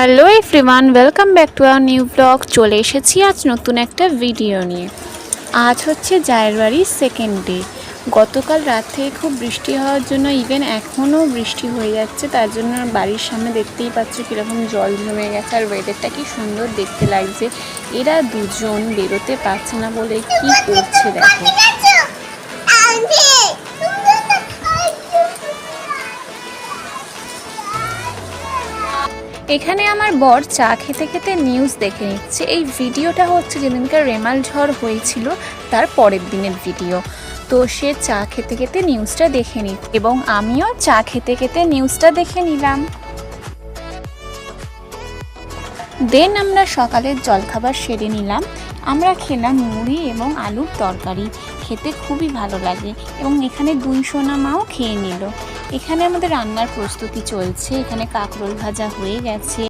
Hello everyone, welcome back to our new blog. চলে এসেছি আজ নতুন একটা ভিডিও নিয়ে। আজ হচ্ছে জায়ের বাড়ির সেকেন্ড ডে। গতকাল রাত থেকে খুব বৃষ্টি হওয়ার জন্য ইভেন এখনও বৃষ্টি হয়ে যাচ্ছে, তার জন্য বাড়ির সামনে দেখতেই পাচ্ছ কীরকম জল জমে গেছে, আর ওয়েদারটা কি সুন্দর দেখতে লাগছে। এরা দুজন বেরোতে পারছে না বলে কি করছে দেখো। এখানে আমার বর চা খেতে খেতে নিউজ দেখে নিচ্ছে। এই ভিডিওটা হচ্ছে যেদিনকার রেমাল ঝড় হয়েছিল তার পরের দিনের ভিডিও। তো সে চা খেতে খেতে নিউজটা দেখে নিত এবং আমিও চা খেতে খেতে নিউজটা দেখে নিলাম। দেন আমরা সকালের জলখাবার সেরে নিলাম। আমরা খেলাম মুড়ি এবং আলুর তরকারি, খেতে খুবই ভালো লাগে এবং এখানে দুই সোনা মাও খেয়ে নিল। এখানে আমাদের রান্নার প্রস্তুতি চলছে। এখানে কাঁকরোল ভাজা হয়ে গেছে।